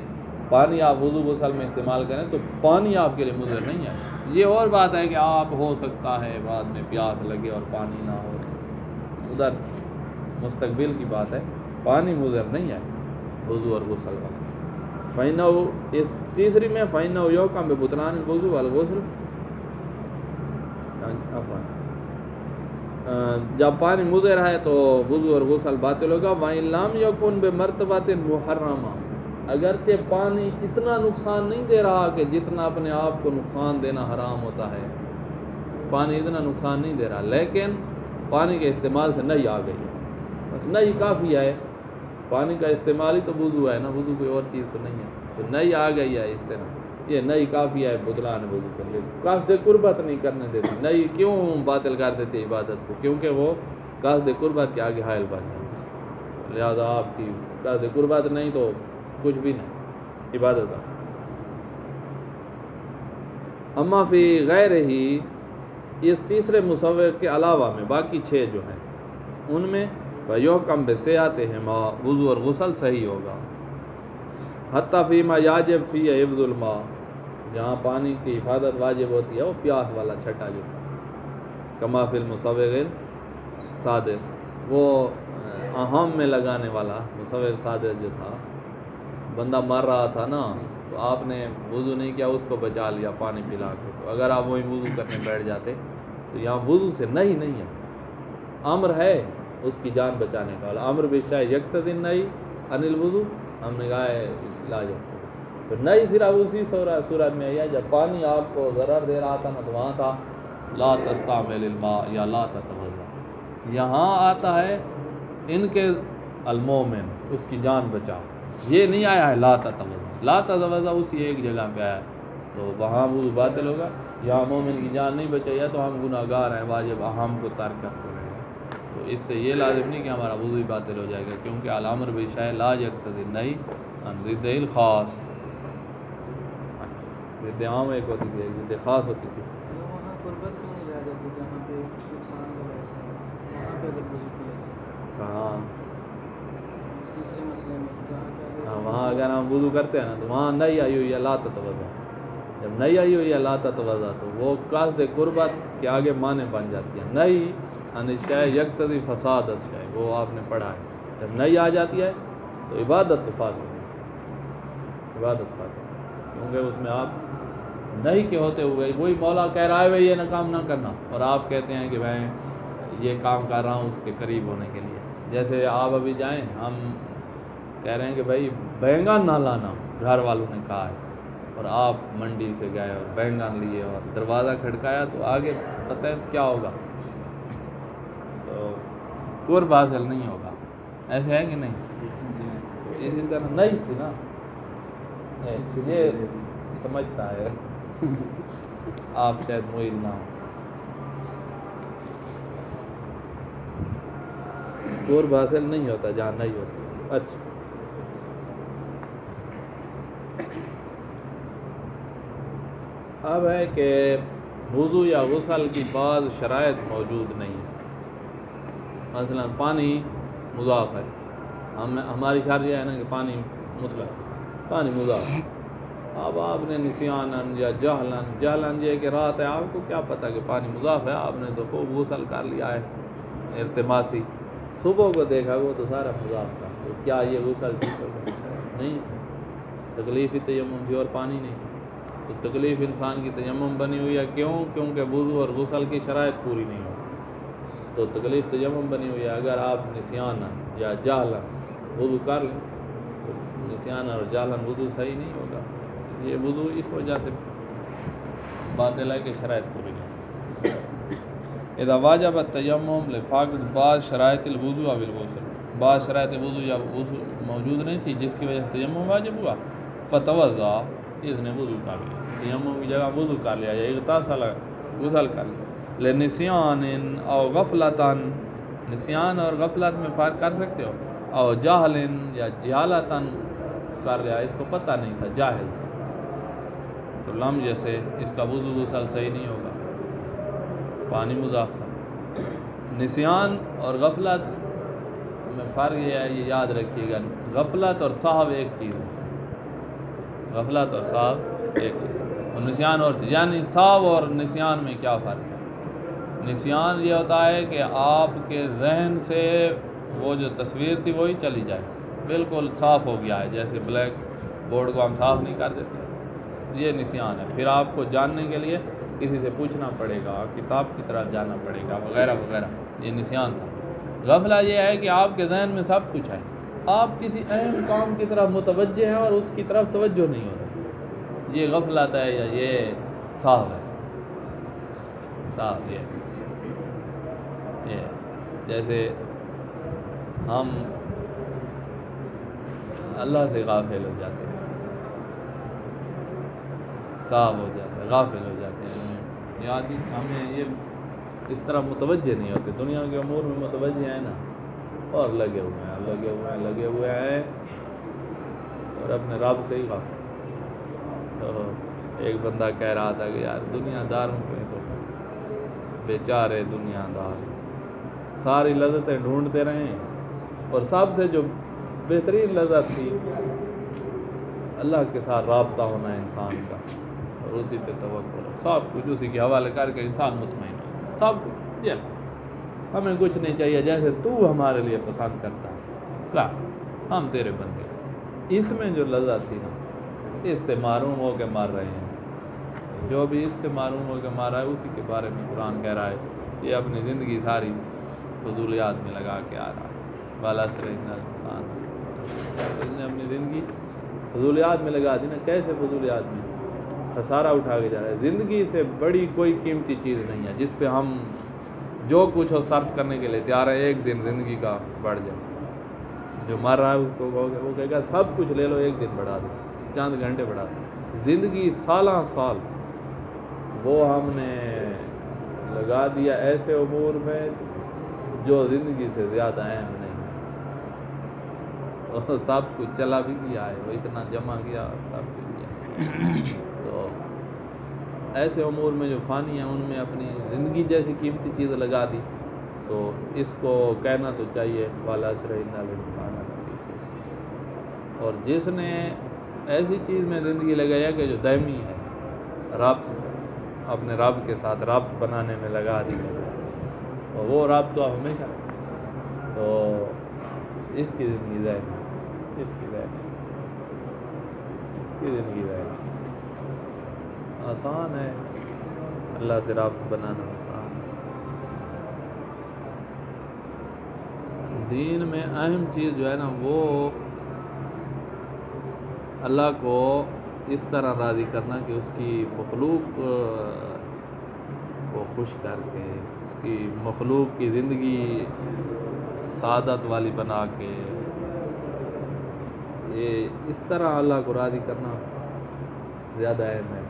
پانی آپ وضو غسل میں استعمال کریں تو پانی آپ کے لیے مضر نہیں ہے. یہ اور بات ہے کہ آپ ہو سکتا ہے بعد میں پیاس لگے اور پانی نہ ہو، ادھر مستقبل کی بات ہے، پانی مضر نہیں ہے وضو اور غسل والا. فإنه، اس تیسری میں فإنه يحكم ببطلان الوضوء والغسل، جب پانی مضر ہے تو وضو اور غسل باطل ہوگا. وَإِن لَمْ يَكُنْ بِمَرْتَبَةٍ مُحَرَّمَةٍ، اگرچہ پانی اتنا نقصان نہیں دے رہا کہ جتنا اپنے آپ کو نقصان دینا حرام ہوتا ہے، پانی اتنا نقصان نہیں دے رہا، لیکن پانی کے استعمال سے نہیں آ گئی ہے، بس نہیں کافی ہے، پانی کا استعمال ہی تو وضو ہے نا، وضو کوئی اور چیز تو نہیں ہے، تو نہیں آ گئی ہے، اس سے نا یہ نہیں کافی ہے بطلان وضو کر لے. قصد قربت نہیں کرنے دیتی، نہیں کیوں باطل کر دیتی عبادت کو، کیونکہ وہ قصد قربت کے آگے حائل بن جاتی ہے، لہذا آپ کی قصد قربت نہیں تو کچھ بھی نہیں عبادت ہے. اما فی غیر ہی، اس تیسرے مسوغ کے علاوہ میں باقی 6 جو ہیں ان میں وَيُحْكَمْ بِصِحَّتِهِمَا، وضو اور غسل صحیح ہوگا. حتیٰ فیما یاجب فی حفظ الماء، جہاں پانی کی حفاظت واجب ہوتی ہے، وہ پیاس والا چھٹا جو تھا، کما فی المسوغ السادس، وہ اہم میں لگانے والا مسوغ سادس جو تھا، بندہ مر رہا تھا نا تو آپ نے وضو نہیں کیا، اس کو بچا لیا پانی پلا کے، تو اگر آپ وہی وضو کرنے بیٹھ جاتے تو یہاں وضو سے نہیں ہے، امر ہے اس کی جان بچانے کا. امر بالشیء یقتضی النہی عن الوضو، ہم نے کہا ہے علاج، تو نہیں صرف اسی صورت میں ہے جب پانی آپ کو ضرر دے رہا تھا نا، تو وہاں تھا لا تستعمل الماء یا لا تتوضا، یہاں آتا ہے ان کے المومن، اس کی جان بچا، یہ نہیں آیا ہے لا تتوضا. لا تتوضا اسی ایک جگہ پہ آیا ہے، تو وہاں وضو باطل ہوگا. یہاں مومن کی جان نہیں بچائی ہے تو ہم گناہ گار ہیں، واجب اہم کو ترک کرتے رہے ہیں، تو اس سے یہ لازم نہیں کہ ہمارا وضو ہی باطل ہو جائے گا، کیونکہ الامر بالشیء لا یقتضی النہی عن ضد الخاص. ضد عام ایک ہوتی تھی، ایک ضد خاص ہوتی تھی. وہاں قربت کیوں نہیں رہ جاتی جہاں پہ نقصان ہو ایسا ہے، وہاں پہ اگر وضو کیا جائے؟ کہاں؟ تیسرے مسئلے میں جہاں کیا ہاں، وہاں اگر ہم وضو کرتے ہیں نا تو وہاں نہیں آئی ہوئی ہے لا تتوضا، جب نہیں آئی ہوئی ہے لا تتوضا تو وہ قصد قربت کے آگے معنی بن جاتی ہے. نہیں عن الشیء یقتضی فساد الشیء، وہ آپ نے پڑھا ہے، جب نہیں آ جاتی ہے تو عبادت تو فاسد ہے، عبادت فاسد ہے، کیونکہ اس میں آپ نہیں کے ہوتے ہوئے وہی مولا کہہ رہا ہے بھائی یہ نہ کام نہ کرنا، اور آپ کہتے ہیں کہ میں یہ کام کر رہا ہوں اس کے قریب ہونے کے لیے۔ جیسے آپ ابھی جائیں، ہم کہہ رہے ہیں کہ بھائی بینگن نہ لانا، گھر والوں نے کہا ہے، اور آپ منڈی سے گئے اور بینگن لیے اور دروازہ کھڑکایا، تو آگے پتہ ہے کیا ہوگا؟ تو قرب حاصل نہیں ہوگا، ایسے ہے کہ نہیں؟ اسی طرح نہیں تھی نا، یہ سمجھتا ہے آپ شاید موئل نہ ہو۔ قرب حاصل نہیں ہوتا جہاں نہیں ہوتا۔ اچھا، اب ہے کہ وضو یا غسل کی بعض شرائط موجود نہیں ہے۔ مثلا پانی مضاف ہے، ہماری شرعیہ ہے نا کہ پانی مطلق ہے، پانی مضاف ہے۔ اب آپ نے نسیانن یا جہلن یہ کہ رات ہے، آپ کو کیا پتہ کہ پانی مضاف ہے، آپ نے تو خوب غسل کر لیا ہے ارتماسی، صبح کو دیکھا وہ تو سارا مضاف تھا، تو کیا یہ غسل ٹھیک ہوگا؟ نہیں، تکلیف ہی تیمم تھی اور پانی نہیں تھی، تو تکلیف انسان کی تیمم بنی ہوئی ہے، کیوں؟ کیونکہ وضو اور غسل کی شرائط پوری نہیں ہوئی، تو تکلیف تیمم بنی ہوئی ہے۔ اگر آپ نسیانن یا جہلن وضو کر لیں تو نسیان اور جہلن وضو صحیح نہیں ہوگا، یہ وضو اس وجہ سے باطل ہے کہ شرائط پوری نہیں۔ اذا واجب التیمم لفاقد بعض شرائط الوضو او الغسل، بعض شرائط وضو یا غسل موجود نہیں تھی جس کی وجہ سے تیمم واجب ہوا، فتوضا، اس نے وضو کر لیا، تیمم کی جگہ وضو کر لیا، یا اغتسل، غسل کر لیا، لنسیان او غفلتن، نسیان اور غفلت میں فرق کر سکتے ہو، او جہل یا جہالتن کر لیا، اس کو پتہ نہیں تھا، جاہل تھا، تو لم جیسے اس کا وضو غسل صحیح نہیں ہوگا، پانی مضاف تھا۔ نسیان اور غفلت میں فرق یہ ہے، یہ یاد رکھیے گا، غفلت اور صاحب ایک چیز ہے، غفلت اور صاحب ایک چیز ہے، اور نسیان اور چیز، یعنی صاحب اور نسیان میں کیا فرق ہے؟ نسیان یہ ہوتا ہے کہ آپ کے ذہن سے وہ جو تصویر تھی وہی چلی جائے، بالکل صاف ہو گیا ہے، جیسے بلیک بورڈ کو ہم صاف نہیں کر دیتے، یہ نسیان ہے، پھر آپ کو جاننے کے لیے کسی سے پوچھنا پڑے گا، کتاب کی طرف جانا پڑے گا، وغیرہ وغیرہ، یہ نسیان تھا۔ غفلہ یہ ہے کہ آپ کے ذہن میں سب کچھ ہے، آپ کسی اہم کام کی طرف متوجہ ہیں اور اس کی طرف توجہ نہیں ہو رہی، یہ غفلت ہے، یا یہ صاحب ہے، صاحب یہ جیسے ہم اللہ سے غافل ہو جاتے ہیں، صاحب ہو جاتے ہیں، غافل ہو جاتے ہیں، یاد ہی ہمیں یہ اس طرح متوجہ نہیں ہوتے، دنیا کے امور میں متوجہ ہیں نا، اور لگے ہوئے ہیں اور اپنے رب سے ہی غافل۔ تو ایک بندہ کہہ رہا تھا کہ یار دنیا داروں پہ تو بیچارے دنیا دار ساری لذتیں ڈھونڈتے رہیں، اور سب سے جو بہترین لذت تھی اللہ کے ساتھ رابطہ ہونا انسان کا، اور اسی پہ توکل، سب کچھ اسی کے حوالے کر کے انسان مطمئن ہو، سب کچھ جی ہمیں کچھ نہیں چاہیے، جیسے تو ہمارے لیے پسند کرتا ہے، کیا ہم تیرے بندے ہیں، اس میں جو لذت تھی نا، اس سے محروم ہو کے مر رہے ہیں، جو بھی اس سے معلوم ہو کہ ہمارا ہے اسی کے بارے میں قرآن کہہ رہا ہے، یہ اپنی زندگی ساری فضولیات میں لگا کے آ رہا ہے، بالاسر انسان، اس نے اپنی زندگی فضولیات میں لگا دی نا، کیسے فضولیات میں؟ خسارہ اٹھا کے جا رہا ہے، زندگی سے بڑی کوئی قیمتی چیز نہیں ہے جس پہ ہم جو کچھ ہو صرف کرنے کے لیے تیار ہے، ایک دن زندگی کا بڑھ جائے، جو مر رہا ہے اس کو وہ کہے گا سب کچھ لے لو، ایک دن بڑھا دو، چند گھنٹے بڑھا دو، زندگی سالاں سال وہ ہم نے لگا دیا ایسے امور میں جو زندگی سے زیادہ اہم نہیں، اور سب کچھ چلا بھی گیا ہے، وہ اتنا جمع کیا سب کچھ کیا، تو ایسے امور میں جو فانی ہیں ان میں اپنی زندگی جیسی قیمتی چیز لگا دی، تو اس کو کہنا تو چاہیے والعصر ان الانسان لفی خسر، اور جس نے ایسی چیز میں زندگی لگایا کہ جو دائمی ہے، رابط اپنے رب کے ساتھ رابط بنانے میں لگا دی، اور وہ رابط تو ہمیشہ، تو اس کی زندگی ظاہر ہے، اس کی زندگی ظاہر ہے، آسان ہے، اللہ سے رابطہ بنانا آسان ہے۔ دین میں اہم چیز جو ہے نا وہ اللہ کو اس طرح راضی کرنا کہ اس کی مخلوق کو خوش کر کے، اس کی مخلوق کی زندگی سعادت والی بنا کے، یہ اس طرح اللہ کو راضی کرنا زیادہ اہم ہے۔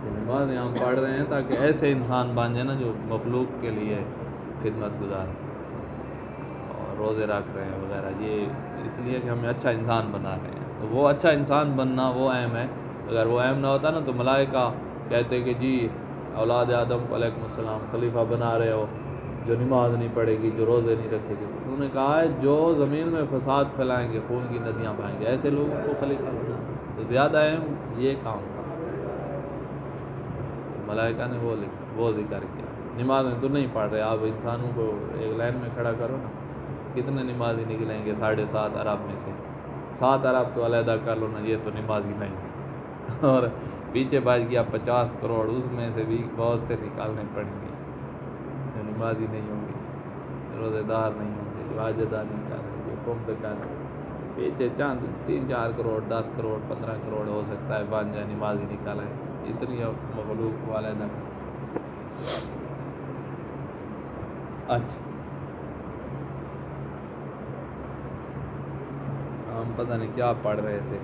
نمازیں ہم پڑھ رہے ہیں تاکہ ایسے انسان بن جائیں نا جو مخلوق کے لیے خدمت گزار اور روزے رکھ رہے ہیں وغیرہ، یہ اس لیے کہ ہمیں اچھا انسان بنا رہے ہیں، تو وہ اچھا انسان بننا وہ اہم ہے۔ اگر وہ اہم نہ ہوتا نا تو ملائکہ کہتے کہ جی اولاد آدم کو علیہ السلام خلیفہ بنا رہے ہو، جو نماز نہیں پڑھے گی، جو روزے نہیں رکھے گی۔ انہوں نے کہا ہے جو زمین میں فساد پھیلائیں گے، خون کی ندیاں بہائیں گے، ایسے لوگوں کو خلیفہ بنا، تو زیادہ اہم یہ کام تھا۔ ملائکہ نے وہ ذکر کیا۔ نمازیں تو نہیں پڑھ رہے، آپ انسانوں کو ایک لائن میں کھڑا کرو نا، کتنے نمازی نکلیں گے 7.5 ارب میں سے؟ 7 ارب تو علیحدہ کر لو نا، یہ تو نمازی نہیں، اور پیچھے بچ گیا 50 کروڑ، اس میں سے بھی بہت سے نکالنے پڑیں گے جو نمازی نہیں ہوں گے، روزے دار نہیں ہوں گے، جو حج ادا نہیں کر رہے، جو خمس کر رہے، پیچھے چاند 3-4 کروڑ 10 کروڑ 15 کروڑ ہو سکتا ہے بن جائے نمازی نکالیں، اتنی مخلوق والے تک۔ اچھا ہم پتہ نہیں کیا پڑھ رہے تھے،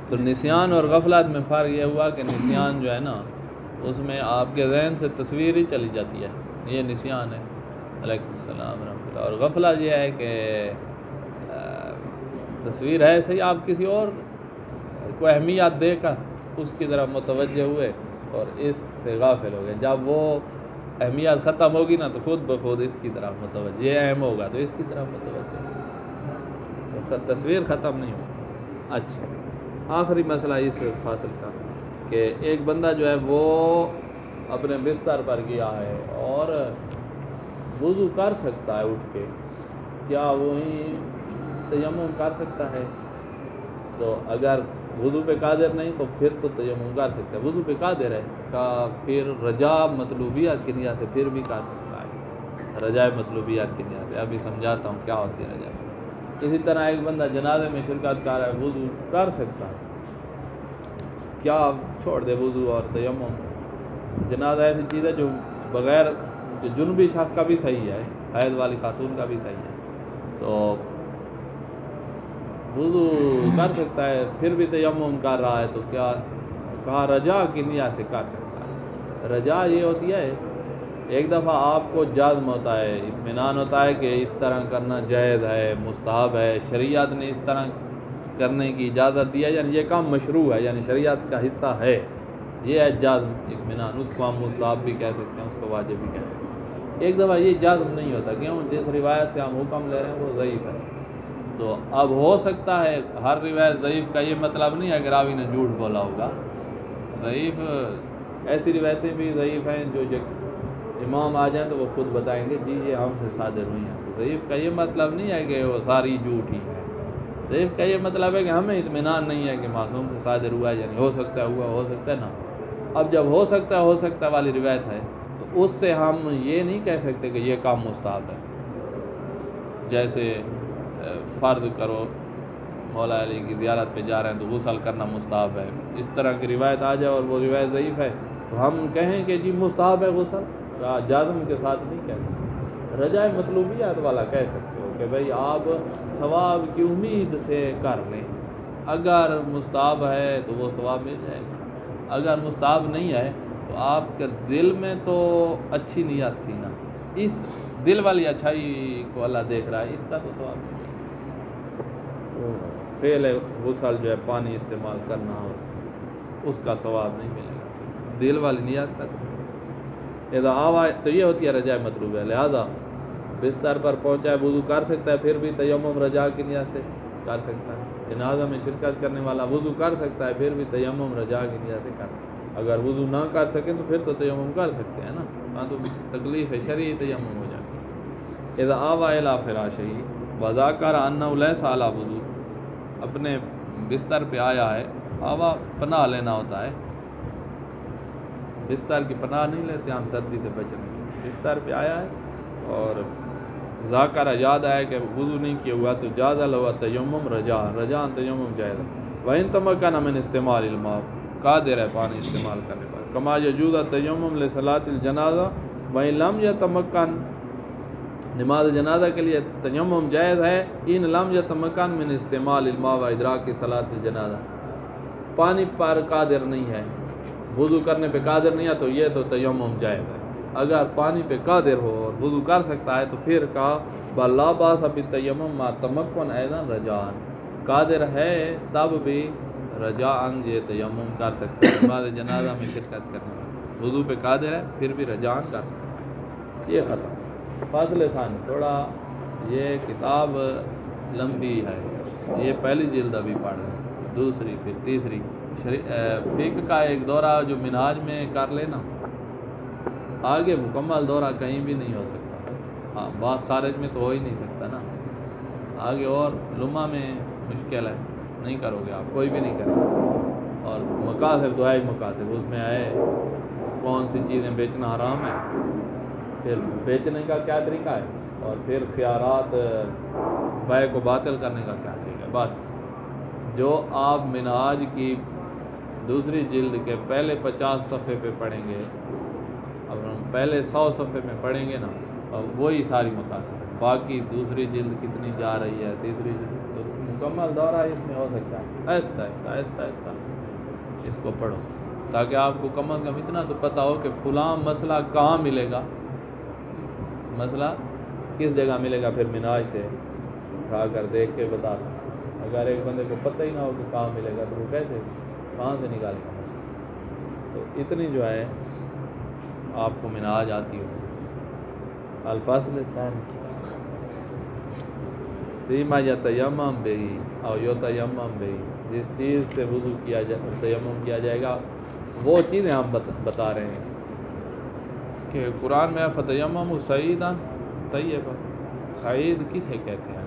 تو نسیان اور غفلت میں فرق یہ ہوا کہ نسیان جو ہے نا اس میں آپ کے ذہن سے تصویر ہی چلی جاتی ہے، یہ نسیان ہے۔ علیکم السلام ورحمۃ اللہ۔ اور غفلت یہ ہے کہ تصویر ہے صحیح، آپ کسی اور کو اہمیت دے کر اس کی طرف متوجہ ہوئے اور اس سے غافل ہو گئے۔ جب وہ اہمیت ختم ہوگی نا تو خود بخود اس کی طرف متوجہ، یہ اہم ہوگا تو اس کی طرف متوجہ، تو تصویر ختم نہیں ہوگی۔ اچھا آخری مسئلہ اس فاصل کا کہ ایک بندہ جو ہے وہ اپنے بستر پر گیا ہے اور وضو کر سکتا ہے اٹھ کے، کیا وہی تیمم کر سکتا ہے؟ تو اگر وضو پہ قادر نہیں تو پھر تو تیمم کر سکتا ہے، وضو پہ قادر ہے کا پھر رجا مطلوبیت کی نیت سے پھر بھی کر سکتا ہے، رجا مطلوبیت کی نیت سے۔ ابھی سمجھاتا ہوں کیا ہوتی ہے رجا۔ اسی طرح ایک بندہ جنازے میں شرکت کر رہا ہے، وضو کر سکتا ہے، کیا چھوڑ دے وضو اور تیمم؟ جنازہ ایسی چیز ہے جو بغیر جو جنبی شخص کا بھی صحیح ہے، حیض والی خاتون کا بھی صحیح ہے، تو وضو کر سکتا ہے پھر بھی تیمم کر رہا ہے، تو کیا کہا رجا کی نیت سے کر سکتا ہے۔ رجا یہ ہوتی ہے ایک دفعہ آپ کو جزم ہوتا ہے، اطمینان ہوتا ہے کہ اس طرح کرنا جائز ہے، مستحب ہے، شریعت نے اس طرح کرنے کی اجازت دی ہے، یعنی یہ کام مشروع ہے، یعنی شریعت کا حصہ ہے، یہ ہے جزم اطمینان۔ اس کو ہم مستحب بھی کہہ سکتے ہیں، اس کو واجب بھی کہہ سکتے ہیں۔ ایک دفعہ یہ جزم نہیں ہوتا، کیوں؟ جس روایت سے ہم حکم لے رہے ہیں وہ ضعیف ہے، تو اب ہو سکتا ہے ہر روایت ضعیف کا یہ مطلب نہیں ہے کہ راوی نے جھوٹ بولا ہوگا، ضعیف ایسی روایتیں بھی ضعیف ہیں جو امام آ جائیں تو وہ خود بتائیں گے جی یہ ہم سے صادر ہوئی ہیں، تو ضعیف کا یہ مطلب نہیں ہے کہ وہ ساری جھوٹ ہی ہے، ضعیف کا یہ مطلب ہے کہ ہمیں اطمینان نہیں ہے کہ معصوم سے صادر ہوا ہے، یعنی ہو سکتا ہے ہوا، ہو سکتا ہے نہ۔ اب جب ہو سکتا ہے والی روایت ہے تو اس سے ہم یہ نہیں کہہ سکتے کہ یہ کام مستحب ہے، جیسے فرض کرو مولا علی کی زیارت پہ جا رہے ہیں تو غسل کرنا مستحب ہے، اس طرح کی روایت آ جائے اور وہ روایت ضعیف ہے تو ہم کہیں کہ جی مستحب ہے غسل، جازم کے ساتھ نہیں کہہ سکتے، رجائے مطلوبیات والا کہہ سکتے ہو کہ بھئی آپ ثواب کی امید سے کر لیں، اگر مستحب ہے تو وہ ثواب مل جائے گا، اگر مستحب نہیں ہے تو آپ کے دل میں تو اچھی نیت تھی نا، اس دل والی اچھائی کو اللہ دیکھ رہا ہے، اس کا تو ثواب مل جائے گا۔ فعل غسل جو ہے پانی استعمال کرنا ہو اس کا ثواب نہیں ملے گا، دل والی نیت کا تو یہ ہوتی ہے رجاء مطلوب ہے۔ لہٰذا بستر پر پہنچا ہے، وضو کر سکتا ہے، پھر بھی تیمم رجاء کی نیت سے کر سکتا ہے۔ جنازہ میں شرکت کرنے والا وضو کر سکتا ہے، پھر بھی تیمم رجاء کی نیت سے کر سکتا ہے۔ اگر وضو نہ کر سکیں تو پھر تو تیمم کر سکتے ہیں نا، ہاں تو تکلیف ہے شرعی تیمم ہو جاتی ہے۔ اذا آوى الى فراشه وذاکر انه ليس على وضو، اپنے بستر پہ آیا ہے ہوا پناہ لینا ہوتا ہے، بستر کی پناہ نہیں لیتے ہم سردی سے بچنے کے، بستر پہ آیا ہے اور ذاکرہ یاد آیا کہ وضو نہیں کیا ہوا تو جازہ لوا تیمم رجان تیمم جائز ہے، وَإِن تَمَكَّنَ مِنْ اسْتِعْمَالِ الْمَاءِ قادر ہے پانی استعمال کرنے پر، کما یجوز تیمم لصلاۃ الجنازہ وَإِن لَمْ يَتَمَكَّن، نماز جنازہ کے لیے تیمم جائز ہے، ان لم یتمکن من استعمال الماء و ادراک صلاۃ الجنازہ، پانی پر قادر نہیں ہے، وضو کرنے پہ قادر نہیں ہے تو یہ تو تیمم جائز ہے، اگر پانی پہ قادر ہو اور وضو کر سکتا ہے تو پھر کہا بلا باس بالتیمم ما تمکن ایضا رجان، قادر ہے تب بھی رجان یہ تیمم کر سکتا ہے، نماز جنازہ میں شرکت کرنے میں وضو پہ قادر ہے پھر بھی رجان کر سکتا ہے۔ یہ ختم فصل ثانی، تھوڑا یہ کتاب لمبی ہے، یہ پہلی جلد ابھی پڑھ رہے ہیں، دوسری پھر تیسری، فقہ کا ایک دورہ جو منہاج میں کر لینا، آگے مکمل دورہ کہیں بھی نہیں ہو سکتا، ہاں بعض خارج میں تو ہو ہی نہیں سکتا نا، آگے اور لمحہ میں مشکل ہے، نہیں کرو گے آپ، کوئی بھی نہیں کرے گا، اور مقاصد دعائی مقاصد اس میں آئے کون سی چیزیں بیچنا حرام ہے، پھر بیچنے کا کیا طریقہ ہے، اور پھر خیارات بیع کو باطل کرنے کا کیا طریقہ ہے، بس جو آپ منہاج کی دوسری جلد کے پہلے 50 صفحے پہ پڑھیں گے، اب ہم پہلے 100 صفحے میں پڑھیں گے نا، اور وہی ساری مقاصد ہیں، باقی دوسری جلد کتنی جا رہی ہے، تیسری جلد، تو مکمل دورہ اس میں ہو سکتا ہے، آہستہ آہستہ آہستہ آہستہ اس کو پڑھو تاکہ آپ کو کم از کم اتنا تو پتہ ہو کہ فلاں مسئلہ کہاں ملے گا، مسئلہ کس جگہ ملے گا، پھر منہاج سے اٹھا کر دیکھ کے بتا سکتے، اگر ایک بندے کو پتہ ہی نہ ہو کہ کہاں ملے گا تو وہ کیسے کہاں سے نکالے گا مسئلہ، تو اتنی جو ہے آپ کو منہاج آتی ہو۔ الفصل الثانی فیما یتیمم بہ او یتیمم بہ، جس چیز سے وضو کیا جائے تیمم کیا جائے گا، وہ چیزیں ہم بتا رہے ہیں کہ قرآن میں فتیمم سعیدا طیبا، سعید کسے کہتے ہیں،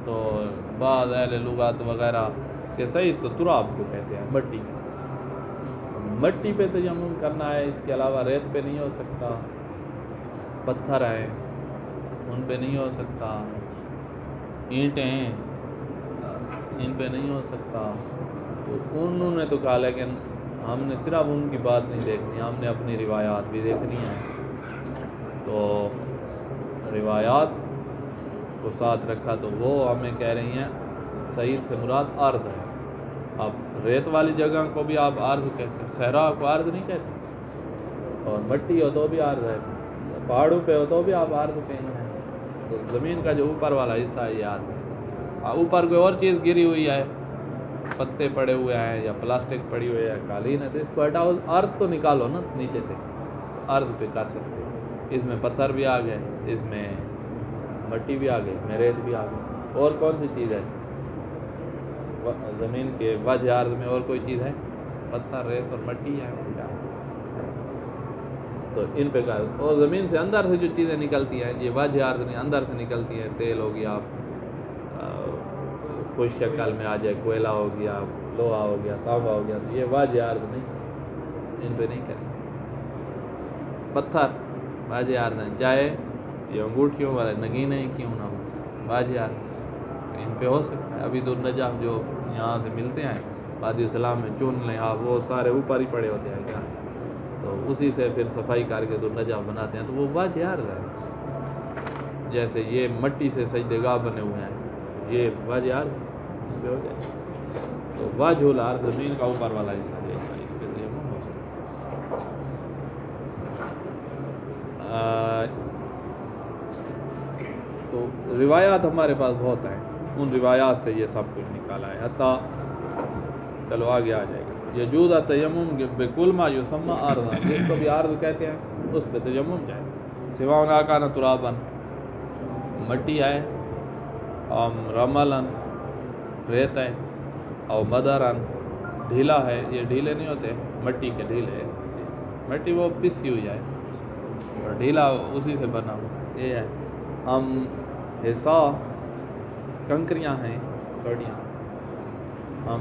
تو بعض اہل لغات وغیرہ کہ سعید تو تراب کو کہتے ہیں، مٹی، مٹی پہ تیمم کرنا ہے، اس کے علاوہ ریت پہ نہیں ہو سکتا، پتھر ہیں ان پہ نہیں ہو سکتا، اینٹیں ہیں ان پہ نہیں ہو سکتا، تو انہوں نے تو کہا لیکن ہم نے صرف ان کی بات نہیں دیکھنی، ہم نے اپنی روایات بھی دیکھنی ہیں، تو روایات کو ساتھ رکھا تو وہ ہمیں کہہ رہی ہیں سعید سے مراد ارض ہے، اب ریت والی جگہ کو بھی آپ ارض کہتے ہیں، صحرا کو ارض نہیں کہتے، اور مٹی ہو تو بھی ارض ہے، پہاڑوں پہ ہو تو بھی آپ ارض پہ ہیں، تو زمین کا جو اوپر والا حصہ ہے یہ ارض ہے، اوپر کوئی اور چیز گری ہوئی ہے، پتے پڑے ہوئے ہیں یا پلاسٹک پڑی ہوئی ہے، قالین ہے، تو اس کو ہٹاؤ، ارض تو نکالو نا نیچے سے، ارض پہ کر سکتے ہو، اس میں پتھر بھی آ گئے، اس میں مٹی بھی آ گئی، اس میں ریت بھی آ گئی، اور کون سی چیز ہے زمین کے وجہ ارض میں، اور کوئی چیز ہے، پتھر ریت اور مٹی ہے، اور کیا، تو ان پہ کر، اور زمین سے اندر سے جو چیزیں نکلتی ہیں یہ وجہ ارض نہیں، اندر سے نکلتی ہیں، تیل ہو گیا، خوش شکل میں آ جائے، کوئلہ ہو گیا، لوہا ہو گیا، تانبا ہو گیا، تو یہ واجہ ارض نہیں، ان پہ نہیں کریں، پتھر واجہ ارض ہیں، چاہے یہ انگوٹھیوں والے نگینے کیوں نہ ہو، واجہ ارض، تو ان پہ ہو سکتا ہے۔ ابھی النجف جو یہاں سے ملتے ہیں وادی السلام میں، چن لیں آپ، وہ سارے اوپر ہی پڑے ہوتے ہیں کیا، تو اسی سے پھر صفائی کر کے النجف بناتے ہیں، تو وہ واجہ ارض ہے، جیسے یہ مٹی سے سجدے گاہ بنے ہوئے ہیں، یہ واجہ ارض ہو جائے، تو واجہ الارض زمین کا اوپر والا حصہ جو ہے اس پہ تیمم ہو سکتا ہے۔ تو روایات ہمارے پاس بہت ہیں، ان روایات سے یہ سب کچھ نکالا ہے، حتیٰ چلو آگے آ جائے گا، یجوز تیمم بکل ما یسمى ارضا، جس کو بھی ارض کہتے ہیں اس پہ تیمم جائے، سوا ما کان ترابا، مٹی ہے، رملا ریت ہے، او مدرن ڈھیلا ہے، یہ ڈھیلے نہیں ہوتے مٹی کے ڈھیلے، مٹی وہ پسی ہوئی ہے اور ڈھیلا اسی سے بنا ہوا، یہ ہے، حصہ کنکریاں ہیں چھوٹیاں، ہم